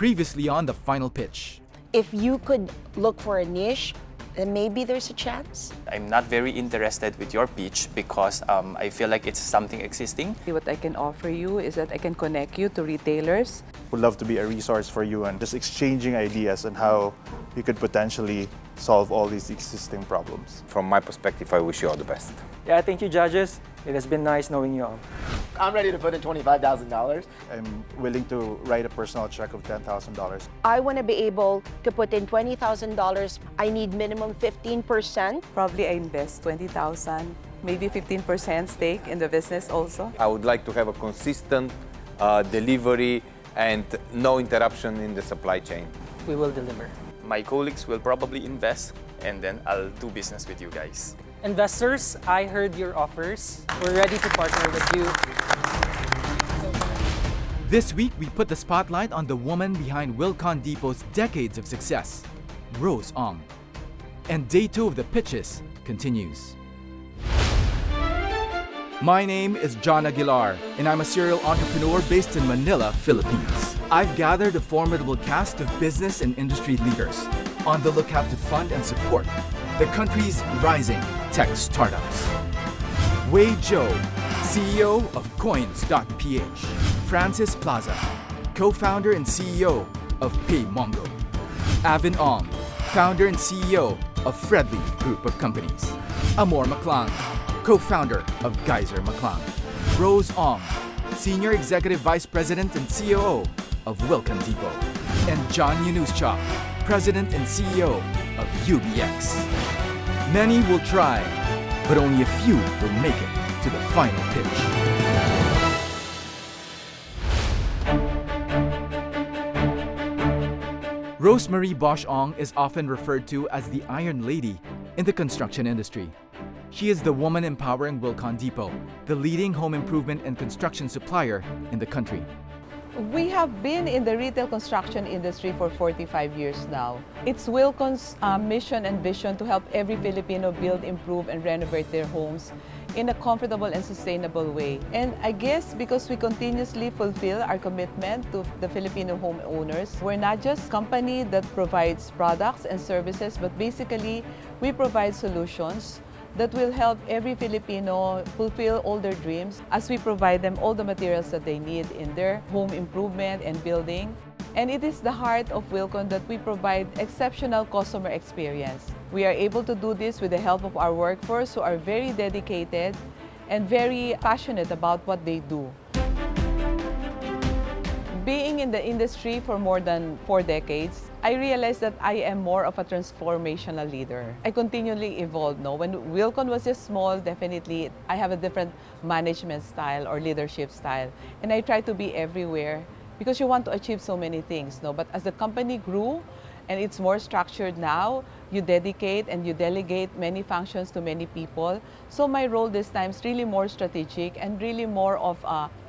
Previously on the final pitch. If you could look for a niche, then maybe there's a chance. I'm not very interested with your pitch because I feel like it's something existing. What I can offer you is that I can connect you to retailers. Would love to be a resource for you and just exchanging ideas on how you could potentially solve all these existing problems. From my perspective, I wish you all the best. Yeah, thank you, judges. It has been nice knowing you all. I'm ready to put in $25,000. I'm willing to write a personal check of $10,000. I want to be able to put in $20,000. I need minimum 15%. Probably I invest 20,000, maybe 15% stake in the business also. I would like to have a consistent delivery and no interruption in the supply chain. We will deliver. My colleagues will probably invest and then I'll do business with you guys. Investors, I heard your offers. We're ready to partner with you. This week, we put the spotlight on the woman behind Wilcon Depot's decades of success, Rose Ong. And day 2 of the pitches continues. My name is John Aguilar, and I'm a serial entrepreneur based in Manila, Philippines. I've gathered a formidable cast of business and industry leaders on the lookout to fund and support the country's rising tech startups. Wei Zhou, CEO of Coins.ph. Francis Plaza, co-founder and CEO of PayMongo. Avin Ong, founder and CEO of Fredly Group of Companies. Amor Maclang, co-founder of Geyser Maclang. Rose Ong, senior executive vice president and COO of Wilcon Depot. And John Yunuscha, president and CEO of UBX. Many will try, but only a few will make it to the final pitch. Rosemarie Bosch Ong is often referred to as the Iron Lady in the construction industry. She is the woman empowering Wilcon Depot, the leading home improvement and construction supplier in the country. We have been in the retail construction industry for 45 years now. It's Wilcon's mission and vision to help every Filipino build, improve, and renovate their homes in a comfortable and sustainable way. And I guess because we continuously fulfill our commitment to the Filipino homeowners, we're not just a company that provides products and services, but basically we provide solutions that will help every Filipino fulfill all their dreams as we provide them all the materials that they need in their home improvement and building. And it is the heart of Wilcon that we provide exceptional customer experience. We are able to do this with the help of our workforce who are very dedicated and very passionate about what they do. Being in the industry for more than 4 decades, I realized that I am more of a transformational leader. I continually evolve. No? When Wilcon was just small, definitely I have a different management style or leadership style. And I try to be everywhere because you want to achieve so many things. No? But as the company grew and it's more structured now, you dedicate and you delegate many functions to many people. So my role this time is really more strategic and really more of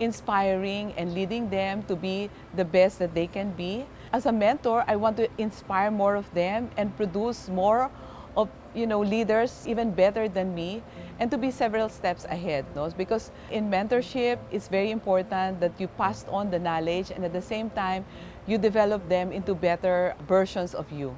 inspiring and leading them to be the best that they can be. As a mentor, I want to inspire more of them and produce more of leaders even better than me and to be several steps ahead. No? Because in mentorship, it's very important that you pass on the knowledge and at the same time, you develop them into better versions of you.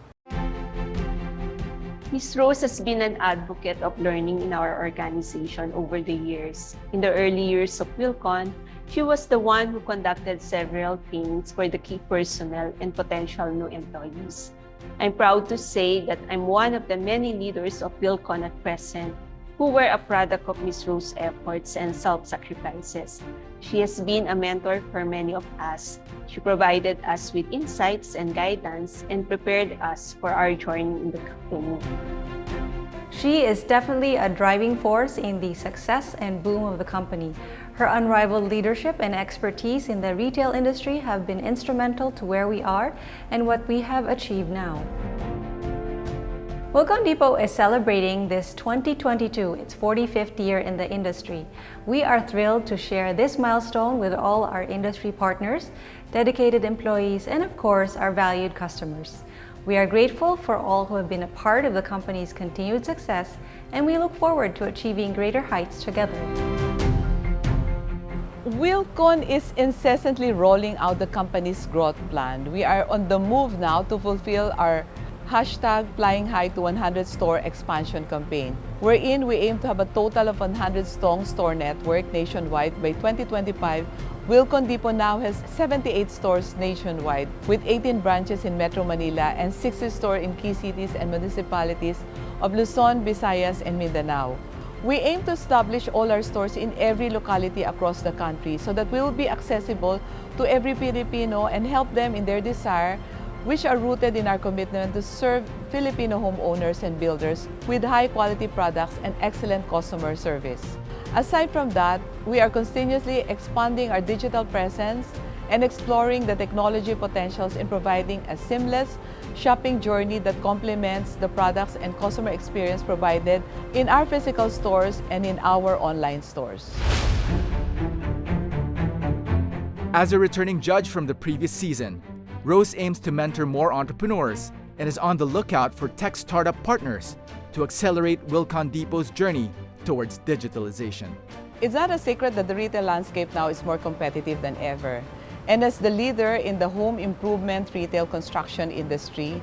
Ms. Rose has been an advocate of learning in our organization over the years. In the early years of Wilcon, she was the one who conducted several trainings for the key personnel and potential new employees. I'm proud to say that I'm one of the many leaders of Wilcon at present who were a product of Ms. Rose's efforts and self-sacrifices. She has been a mentor for many of us. She provided us with insights and guidance and prepared us for our journey in the company. She is definitely a driving force in the success and boom of the company. Her unrivaled leadership and expertise in the retail industry have been instrumental to where we are and what we have achieved now. Wilcon Depot is celebrating this 2022, its 45th year in the industry. We are thrilled to share this milestone with all our industry partners, dedicated employees, and of course, our valued customers. We are grateful for all who have been a part of the company's continued success, and we look forward to achieving greater heights together. Wilcon is incessantly rolling out the company's growth plan. We are on the move now to fulfill our hashtag Flying High to 100 store expansion campaign, wherein we aim to have a total of 100 strong store network nationwide by 2025. Wilcon Depot now has 78 stores nationwide with 18 branches in Metro Manila and 60 stores in key cities and municipalities of Luzon, Visayas, and Mindanao. We aim to establish all our stores in every locality across the country so that we will be accessible to every Filipino and help them in their desire, which are rooted in our commitment to serve Filipino homeowners and builders with high-quality products and excellent customer service. Aside from that, we are continuously expanding our digital presence and exploring the technology potentials in providing a seamless shopping journey that complements the products and customer experience provided in our physical stores and in our online stores. As a returning judge from the previous season, Rose aims to mentor more entrepreneurs and is on the lookout for tech startup partners to accelerate Wilcon Depot's journey towards digitalization. It's not a secret that the retail landscape now is more competitive than ever. And as the leader in the home improvement retail construction industry,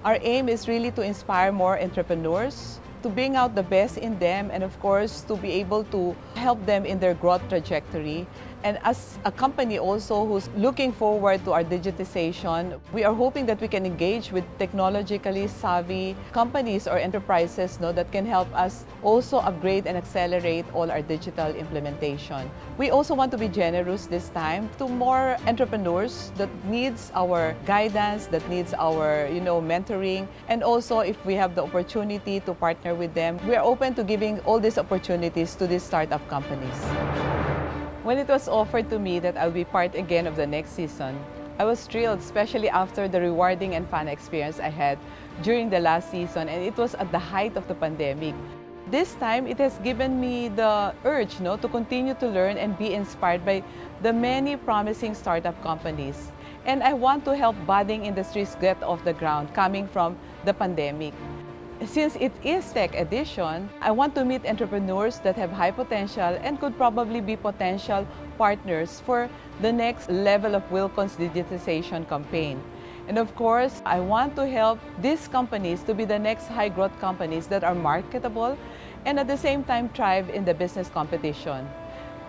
our aim is really to inspire more entrepreneurs, to bring out the best in them, and of course, to be able to help them in their growth trajectory. And as a company also who's looking forward to our digitization, we are hoping that we can engage with technologically savvy companies or enterprises that can help us also upgrade and accelerate all our digital implementation. We also want to be generous this time to more entrepreneurs that needs our guidance, that needs our mentoring, and also if we have the opportunity to partner with them, we are open to giving all these opportunities to these startup companies. When it was offered to me that I'll be part again of the next season, I was thrilled, especially after the rewarding and fun experience I had during the last season, and it was at the height of the pandemic. This time, it has given me the urge to continue to learn and be inspired by the many promising startup companies. And I want to help budding industries get off the ground coming from the pandemic. Since it is Tech Edition, I want to meet entrepreneurs that have high potential and could probably be potential partners for the next level of Wilcon's digitization campaign. And of course, I want to help these companies to be the next high-growth companies that are marketable and at the same time thrive in the business competition.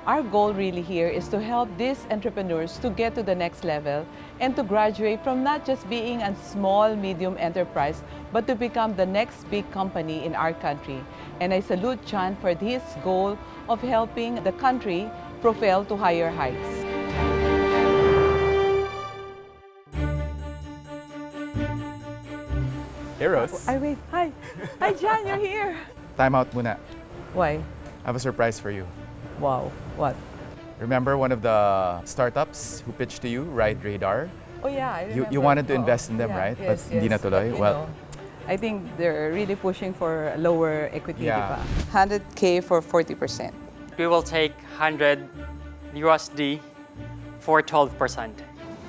Our goal really here is to help these entrepreneurs to get to the next level and to graduate from not just being a small, medium enterprise, but to become the next big company in our country. And I salute John for his goal of helping the country propel to higher heights. Hey, Rose. Wait. Hi. Hi, John, you're here. Time out muna. Why? I have a surprise for you. Wow. What? Remember one of the startups who pitched to you, Ride Radar? Oh yeah, I remember. You wanted to invest in them, yeah, right? Yes, but hindi natuloy. But, Well, I think they're really pushing for lower equity, Yeah. di ba? 100K for 40%. We will take 100 USD for 12%.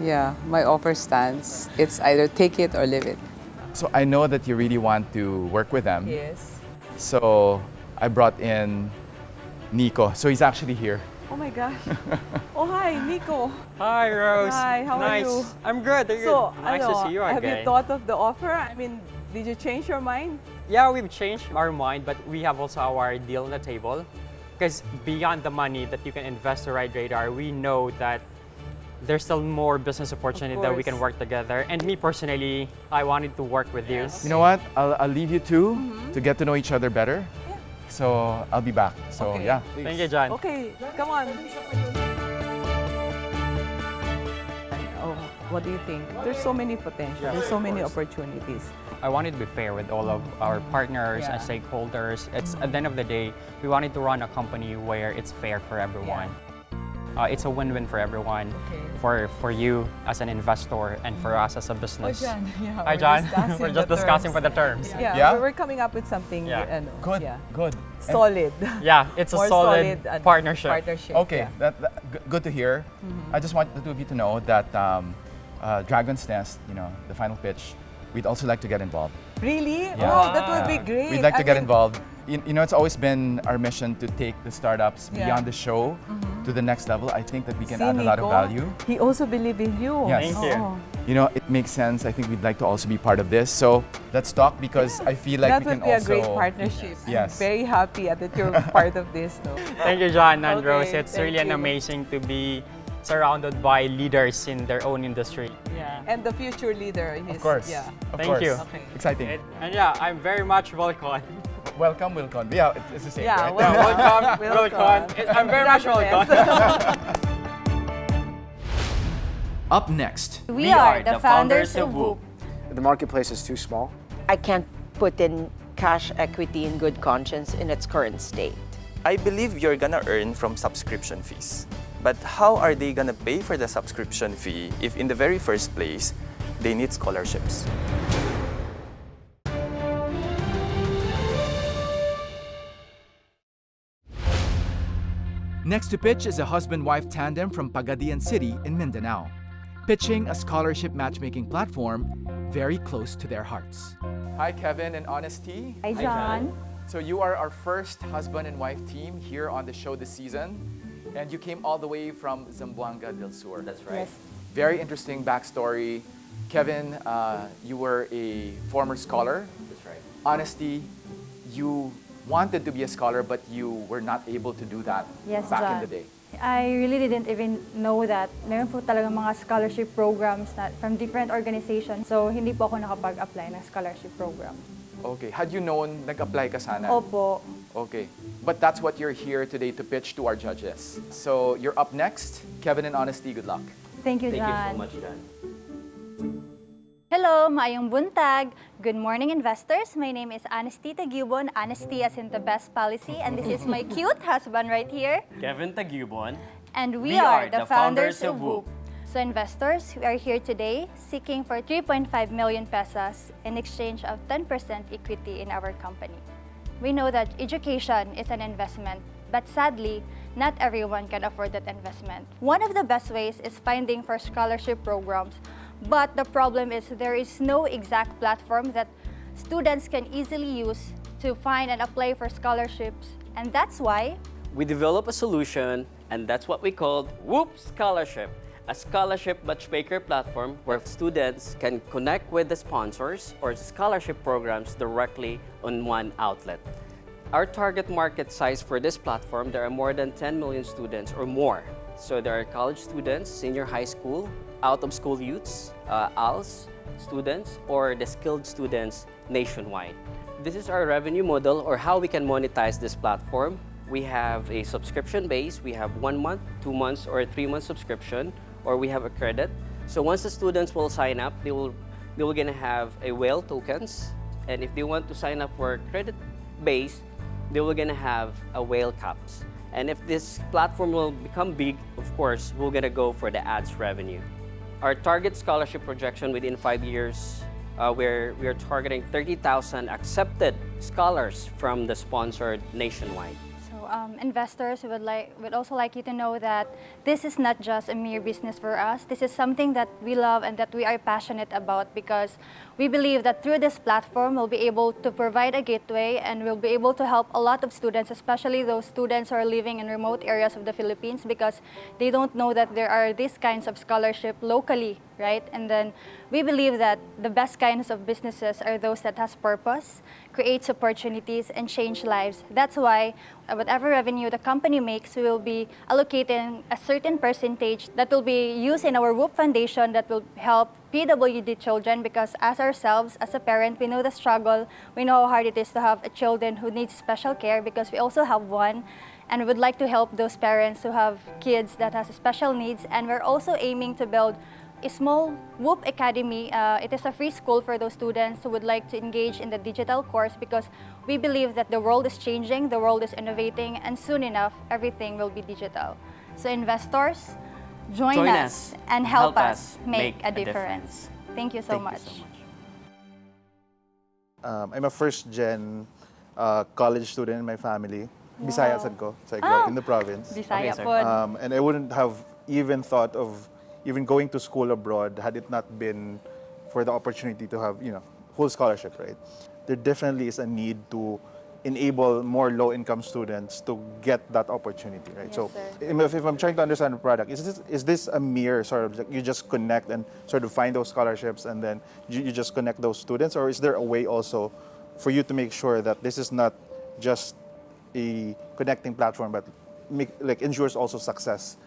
Yeah, my offer stands. It's either take it or leave it. so I know that you really want to work with them. Yes. So I brought in Nico. So he's actually here. Oh my gosh. Oh, hi, Nico. Hi, Rose. Hi, how are nice. you? I'm good. So, nice to see you again. have you thought of the offer? I mean, did you change your mind? Yeah, we've changed our mind, but we have also our deal on the table. Because beyond the money that you can invest to Ride Radar, we know that there's still more business opportunity that we can work together. And me personally, I wanted to work with you. You know what? I'll leave you two to get to know each other better. Yeah. So I'll be back. So Okay. yeah. Thank you, John. Okay, come on. Oh, what do you think? There's so many potential. There's so many opportunities. I wanted to be fair with all of our partners and stakeholders. It's at the end of the day, we wanted to run a company where it's fair for everyone. It's a win-win for everyone, for you as an investor and for us as a business. Oh, John. Yeah, Hi, we're John. discussing We're just the discussing terms. for the terms. Yeah, Yeah? we're coming up with something Good. yeah, Good. solid. Yeah, it's a More solid partnership. Okay, yeah. good to hear. I just want the two of you to know that Dragon's Nest, the final pitch, we'd also like to get involved. Really? Yeah. Oh, that would be great. We'd like to get involved. You know, it's always been our mission to take the startups beyond the show to the next level. I think that we can add a lot of value. He also believes in you. Yes. Thank you. You know, it makes sense. I think we'd like to also be part of this. So let's talk because I feel like That we can would be also... a great partnership. Yes. I'm very happy that you're part of this. No? Thank you, John and Okay, Rose. It's thank really you. amazing to be surrounded by leaders in their own industry. Yeah. And the future leader is. Of course. Yeah. Of Thank course. you. Okay. Exciting. And yeah, I'm very much Wilcon. Welcome, Wilcon. Yeah, it's the same, Yeah, right? Welcome, Wilcon. Wilcon. I'm very much Wilcon. Up next, We are the founders of Whoop. The marketplace is too small. I can't put in cash equity in good conscience in its current state. I believe you're gonna earn from subscription fees. But how are they gonna pay for the subscription fee if in the very first place, they need scholarships? next to pitch is a husband-wife tandem from Pagadian City in Mindanao, pitching a scholarship matchmaking platform very close to their hearts. Hi, Kevin and Honesty. Hi, John. So you are our first husband and wife team here on the show this season, and you came all the way from Zamboanga del Sur. That's right. Yes. Very interesting backstory. Kevin, you were a former scholar. That's right. Honesty, you wanted to be a scholar, but you were not able to do that Yes, back John. in the day. I really didn't even know that meron po talaga mga scholarship programs na from different organizations. So, hindi po ako nakapag-apply ng scholarship program. Okay. Had you known, nag-apply ka sana? Opo. Okay. But that's what you're here today to pitch to our judges. So, you're up next. Kevin and Honesty, good luck. Thank you, Thank you so John. much, John. Hello, maayong buntag. Good morning, investors. My name is Honesty Tagubon. Honesty as in the best policy. And this is my cute husband right here. Kevin Tagubon. And we are the founders of Whoop. So investors, we are here today seeking for 3.5 million pesos in exchange of 10% equity in our company. We know that education is an investment, but sadly, not everyone can afford that investment. One of the best ways is finding for scholarship programs, but the problem is there is no exact platform that students can easily use to find and apply for scholarships, and that's why We developed a solution, and that's what we called Whoop Scholarship, a scholarship matchmaker platform where students can connect with the sponsors or scholarship programs directly on one outlet. Our target market size for this platform, there are more than 10 million students or more. So there are college students, senior high school, out-of-school youths, ALS students, or the skilled students nationwide. This is our revenue model or how we can monetize this platform. We have a subscription base. We have 1 month, 2 months, or 3 month subscription, or we have a credit. So once the students will sign up, they will gonna have a whale tokens, and if they want to sign up for credit base, they will gonna have a whale caps. And if this platform will become big, of course, we're gonna go for the ads revenue. Our target scholarship projection within 5 years, we are targeting 30,000 accepted scholars from the sponsored nationwide. investors would also like you to know that this is not just a mere business for us. This is something that we love and that we are passionate about because we believe that through this platform, we'll be able to provide a gateway and we'll be able to help a lot of students, especially those students who are living in remote areas of the Philippines because they don't know that there are these kinds of scholarship locally, right? And then we believe that the best kinds of businesses are those that has purpose, creates opportunities, and change lives. That's why whatever revenue the company makes, we will be allocating a certain percentage that will be used in our Whoop Foundation that will help PWD children because as ourselves, as a parent, we know the struggle. We know how hard it is to have a children who needs special care because we also have one. And we would like to help those parents who have kids that has special needs. And we're also aiming to build a small Whoop Academy. It is a free school for those students who would like to engage in the digital course because we believe that the world is changing, the world is innovating, and soon enough, everything will be digital. So investors, join us and help us make a difference. Thank you so much. I'm a first-gen college student in my family. Bisaya sad ko. So I grew up in the province. Bisaya po. And I wouldn't have even thought of even going to school abroad had it not been for the opportunity to have, full scholarship, right? There definitely is a need to enable more low-income students to get that opportunity, right? Yes, So sir. if I'm trying to understand the product, is this a mere sort of, like, you just connect and sort of find those scholarships and then you just connect those students, or is there a way also for you to make sure that this is not just a connecting platform, but ensures also success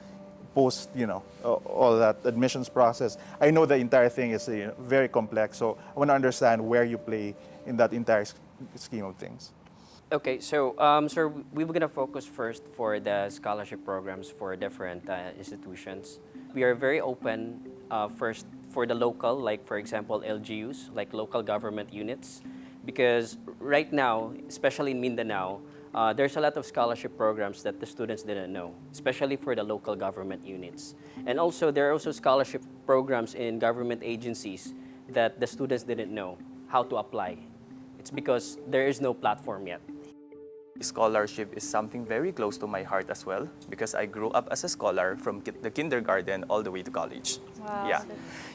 post, all that admissions process? I know the entire thing is very complex, so I want to understand where you play in that entire scheme of things. Okay, so sir, we were gonna focus first for the scholarship programs for different institutions. We are very open first for the local, like for example LGUs, like local government units, because right now, especially in Mindanao, there's a lot of scholarship programs that the students didn't know, especially for the local government units. And also, there are also scholarship programs in government agencies that the students didn't know how to apply. It's because there is no platform yet. Scholarship is something very close to my heart as well, because I grew up as a scholar from the kindergarten all the way to college. Wow.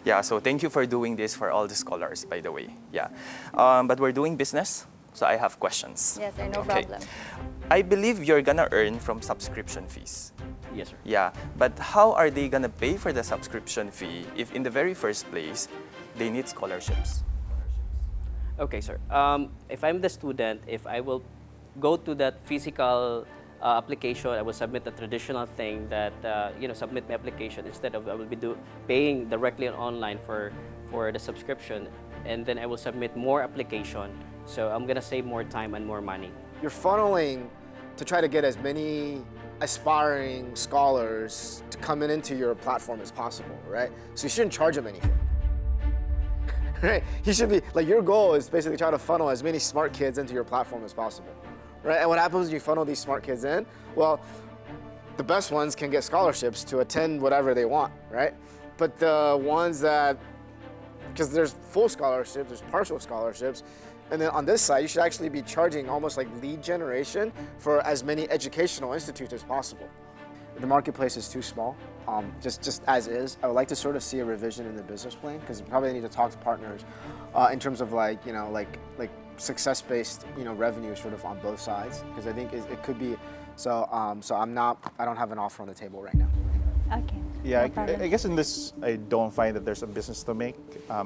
Yeah. So thank you for doing this for all the scholars, by the way. Yeah. But we're doing business, so I have questions. Yes, sir, no problem. I believe you're gonna earn from subscription fees. Yes, sir. Yeah. But how are they gonna pay for the subscription fee if in the very first place they need scholarships? Okay, sir. If I'm the student, if I will go to that physical application, I will submit the traditional thing that, submit my application instead of I will be paying directly online for the subscription, and then I will submit more application. So I'm gonna save more time and more money. You're funneling to try to get as many aspiring scholars to come into your platform as possible, right? So you shouldn't charge them anything. Right? You should be, like, your goal is basically try to funnel as many smart kids into your platform as possible, right? And what happens when you funnel these smart kids in? Well, the best ones can get scholarships to attend whatever they want, right? But the ones that, because there's full scholarships, there's partial scholarships, and then on this side, you should actually be charging almost like lead generation for as many educational institutes as possible. The marketplace is too small, just as is. I would like to sort of see a revision in the business plan, because we probably need to talk to partners in terms of like success-based revenue sort of on both sides, because I think it could be. So I don't have an offer on the table right now. Okay. Yeah, No problem. I guess in this, I don't find that there's a business to make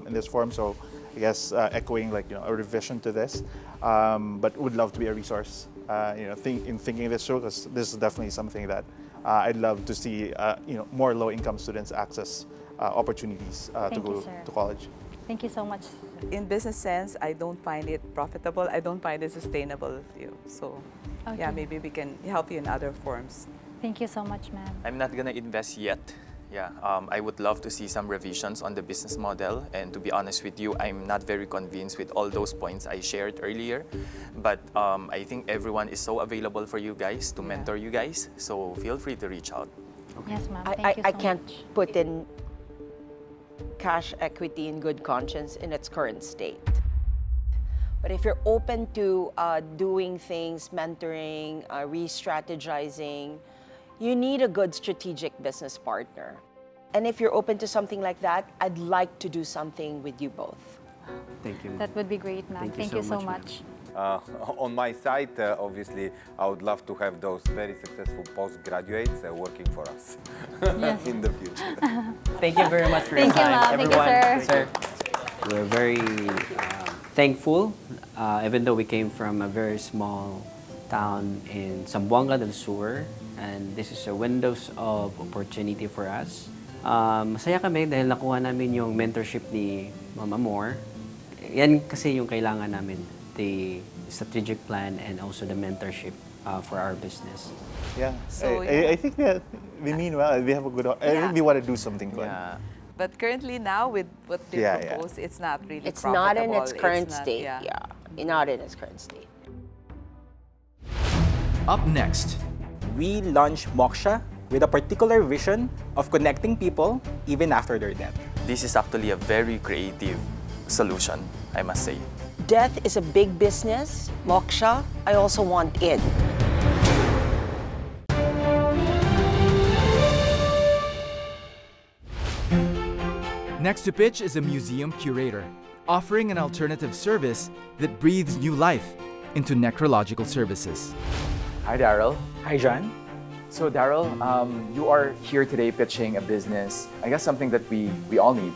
in this form. So I guess echoing a revision to this, but would love to be a resource. In thinking this through, because this is definitely something that I'd love to see. More low-income students access opportunities to go to college. Thank you so much. In business sense, I don't find it profitable. I don't find it sustainable. So, yeah, maybe we can help you in other forms. Thank you so much, ma'am. I'm not gonna invest yet. Yeah, I would love to see some revisions on the business model, and to be honest with you, I'm not very convinced with all those points I shared earlier. But I think everyone is so available for you guys to mentor you guys, so feel free to reach out. Yes, ma'am. I can't put in cash equity in good conscience in its current state. But if you're open to doing things, mentoring, re-strategizing, you need a good strategic business partner. And if you're open to something like that, I'd like to do something with you both. Thank you. That would be great, ma'am. Thank you so much. On my side, obviously, I would love to have those very successful postgraduates working for us in the future. Thank you very much for your Thank you, time, ma'am. everyone. Thank you, sir. We're very thankful, even though we came from a very small town in Zamboanga del Sur, and this is a windows of opportunity for us. Masaya kami dahil nakuha namin yung mentorship ni Mama Moore. Yan kasi yung kailangan namin, the strategic plan and also the mentorship for our business. Yeah, So, I think we mean well. We have a good. I think we want to do something fun. Yeah. But currently now, with what they propose, it's not really It's profitable. not in its current not- state. Not in its current state. Up next, we launch Moksha with a particular vision of connecting people even after their death. This is actually a very creative solution, I must say. Death is a big business. Moksha, I also want in. next to pitch is a museum curator, offering an alternative service that breathes new life into necrological services. Hi, Daryl. Hi, John. So, Daryl, you are here today pitching a business, I guess something that we all need.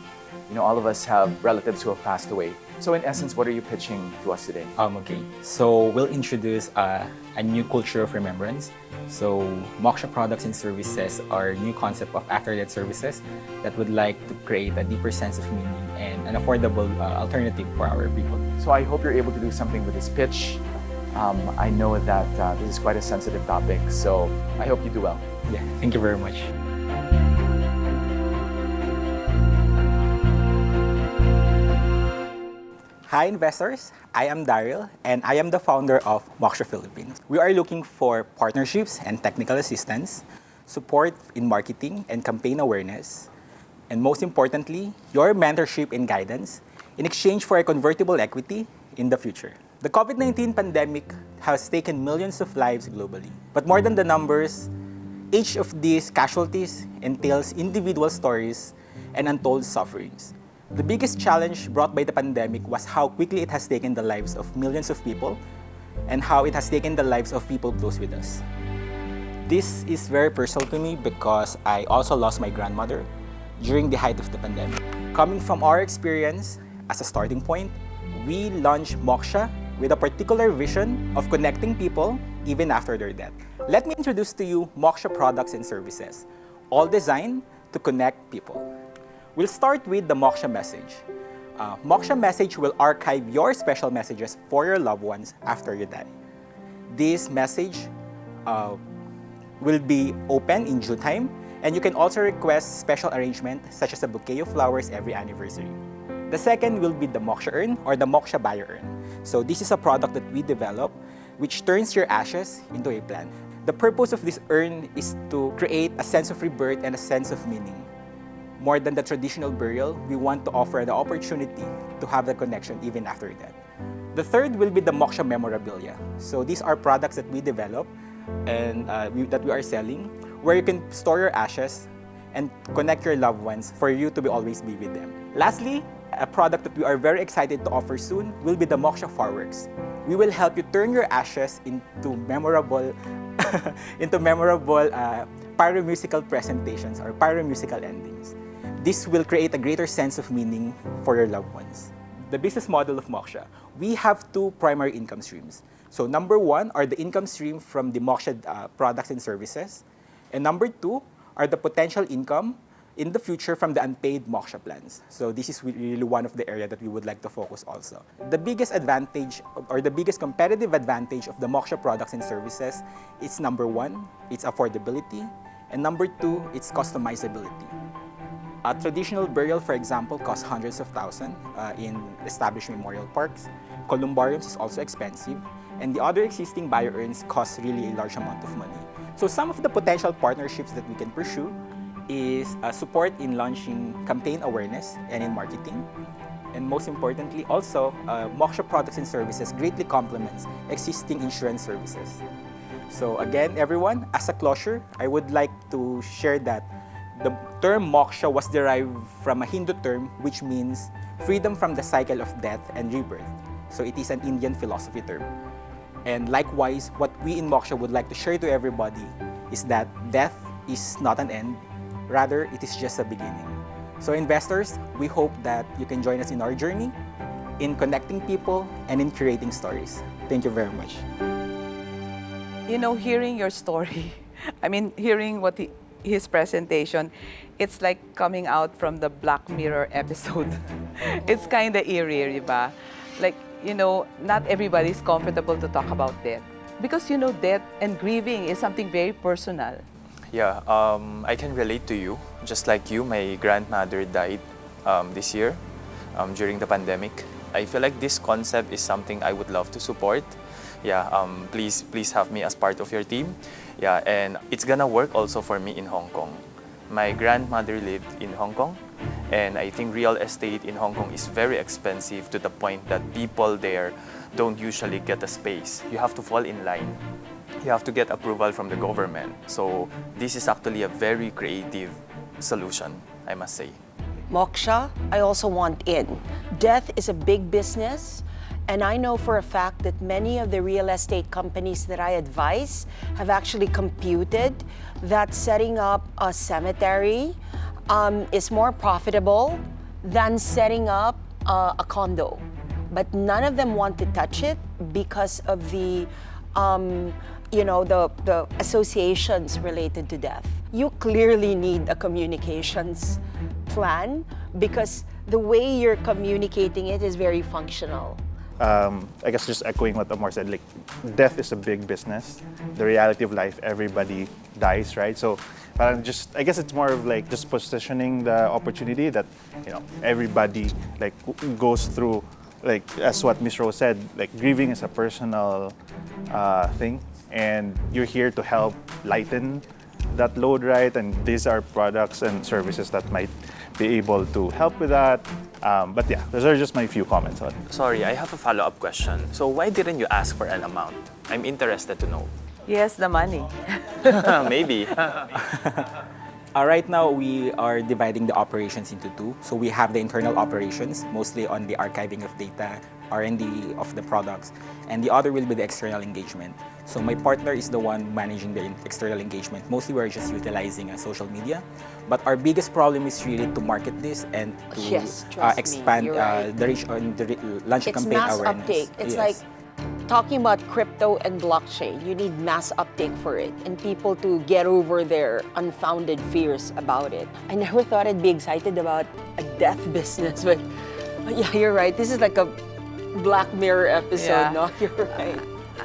You know, all of us have relatives who have passed away. So, in essence, what are you pitching to us today? Okay. So we'll introduce a new culture of remembrance. So Moksha products and services are new concept of after-death services that would like to create a deeper sense of meaning and an affordable alternative for our people. So I hope you're able to do something with this pitch. I know that this is quite a sensitive topic, so I hope you do well. Yeah, thank you very much. Hi investors, I am Daryl and I am the founder of Moksha Philippines. We are looking for partnerships and technical assistance, support in marketing and campaign awareness, and most importantly, your mentorship and guidance in exchange for a convertible equity in the future. The COVID-19 pandemic has taken millions of lives globally, but more than the numbers, each of these casualties entails individual stories and untold sufferings. The biggest challenge brought by the pandemic was how quickly it has taken the lives of millions of people and how it has taken the lives of people close with us. This is very personal to me because I also lost my grandmother during the height of the pandemic. Coming from our experience as a starting point, we launched Moksha with a particular vision of connecting people even after their death. Let me introduce to you Moksha products and services, all designed to connect people. We'll start with the Moksha message. Moksha message will archive your special messages for your loved ones after you die. This message will be open in due time, and you can also request special arrangement such as a bouquet of flowers every anniversary. The second will be the Moksha urn or the Moksha bio urn. So this is a product that we develop which turns your ashes into a plant. The purpose of this urn is to create a sense of rebirth and a sense of meaning. More than the traditional burial, we want to offer the opportunity to have the connection even after death. The third will be the Moksha memorabilia. So these are products that we develop and that we are selling, where you can store your ashes and connect your loved ones for you to always be with them. Lastly, a product that we are very excited to offer soon will be the Moksha fireworks. We will help you turn your ashes into memorable, pyromusical presentations or pyromusical endings. This will create a greater sense of meaning for your loved ones. The business model of Moksha. We have two primary income streams. So number one are the income stream from the Moksha products and services. And number two are the potential income in the future from the unpaid Moksha plans. So this is really one of the areas that we would like to focus also. The biggest advantage or the biggest competitive advantage of the Moksha products and services is number one, it's affordability. And number two, it's customizability. A traditional burial, for example, costs hundreds of thousands in established memorial parks. Columbariums is also expensive. And the other existing bio urns cost really a large amount of money. So some of the potential partnerships that we can pursue is support in launching campaign awareness and in marketing. And most importantly, also, Moksha products and services greatly complements existing insurance services. So again, everyone, as a closure, I would like to share that the term Moksha was derived from a Hindu term which means freedom from the cycle of death and rebirth. So it is an Indian philosophy term. And likewise, what we in Moksha would like to share to everybody is that death is not an end, rather it is just a beginning. So investors, we hope that you can join us in our journey, in connecting people and in creating stories. Thank you very much. You know, hearing your story, hearing what his presentation, it's like coming out from the Black Mirror episode. It's kind of eerie, diba? Like, you know, not everybody's comfortable to talk about death. Because, you know, death and grieving is something very personal. Yeah, I can relate to you. Just like you, my grandmother died this year during the pandemic. I feel like this concept is something I would love to support. Yeah, please have me as part of your team. Yeah, and it's gonna work also for me in Hong Kong. My grandmother lived in Hong Kong, and I think real estate in Hong Kong is very expensive to the point that people there don't usually get a space. You have to fall in line. You have to get approval from the government. So this is actually a very creative solution, I must say. Moksha, I also want in. Death is a big business, And I know for a fact that many of the real estate companies that I advise have actually computed that setting up a cemetery is more profitable than setting up a condo. But none of them want to touch it because of the the associations related to death. You clearly need a communications plan because the way you're communicating it is very functional. I guess just echoing what Amor said, like death is a big business. The reality of life, everybody dies, right? So parang just, I guess it's more of like just positioning the opportunity that, everybody like goes through, like as what Miss Rose said, like grieving is a personal thing, and you're here to help lighten that load, right? And these are products and services that might be able to help with that. But yeah, those are just my few comments on it. Sorry, I have a follow-up question. So why didn't you ask for an amount? I'm interested to know. Yes, the money. Maybe. Right now, we are dividing the operations into two. So we have the internal operations, mostly on the archiving of data, R&D of the products, and the other will be the external engagement. So my partner is the one managing the external engagement. Mostly we're just utilizing social media. But our biggest problem is really to market this and to expand the reach on the launch a campaign mass awareness. Uptake. It's like talking about crypto and blockchain. You need mass uptake for it and people to get over their unfounded fears about it. I never thought I'd be excited about a death business, but yeah, you're right. This is like a Black Mirror episode, no? You're right.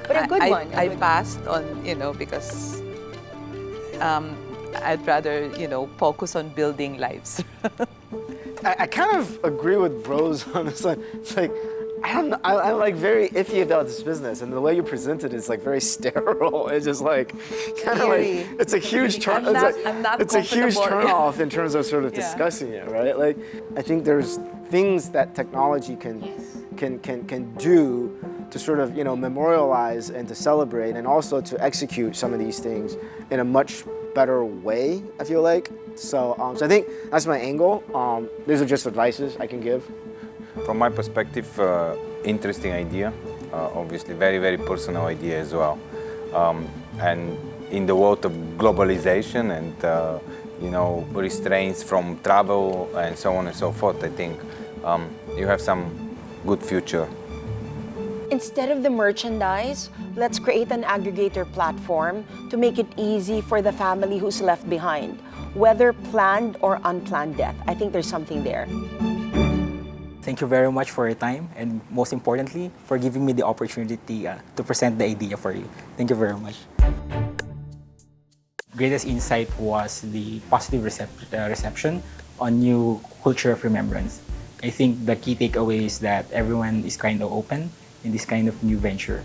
But a good one. I passed on, because I'd rather, focus on building lives. I kind of agree with Rose on this one. It's like, I don't know, I'm like very iffy about this business, and the way you present it is like very sterile. It's just like, kind of like, it's a huge turn. It's a huge turnoff in terms of sort of discussing it, right? Like, I think there's things that technology can do to sort of memorialize and to celebrate, and also to execute some of these things in a much better way, I feel like. So I think that's my angle. These are just advices I can give. From my perspective, interesting idea. Obviously, very, very personal idea as well. And in the world of globalization and restraints from travel and so on and so forth, I think you have some good future. Instead of the merchandise, let's create an aggregator platform to make it easy for the family who's left behind, whether planned or unplanned death. I think there's something there. Thank you very much for your time, and most importantly, for giving me the opportunity to present the idea for you. Thank you very much. Greatest insight was the positive reception on new culture of remembrance. I think the key takeaway is that everyone is kind of open in this kind of new venture.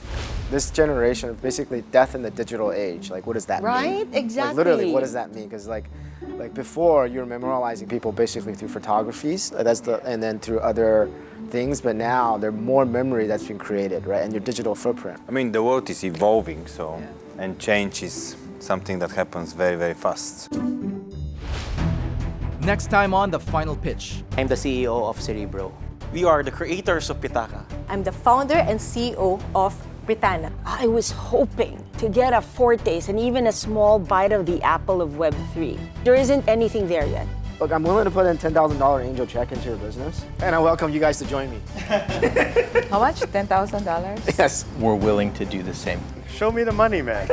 This generation of basically death in the digital age, like what does that mean? Right, exactly. Like literally, what does that mean? Because like before, you were memorializing people basically through photographies, and then through other things, but now there's more memory that's been created, right? And your digital footprint. I mean, the world is evolving, and change is something that happens very, very fast. Next time on The Final Pitch. I'm the CEO of Cerebro. We are the creators of Pitaka. I'm the founder and CEO of Britannia. I was hoping to get a foretaste and even a small bite of the apple of Web3. There isn't anything there yet. Look, I'm willing to put in $10,000 angel check into your business, and I welcome you guys to join me. How much? $10,000? Yes. We're willing to do the same. Show me the money, man.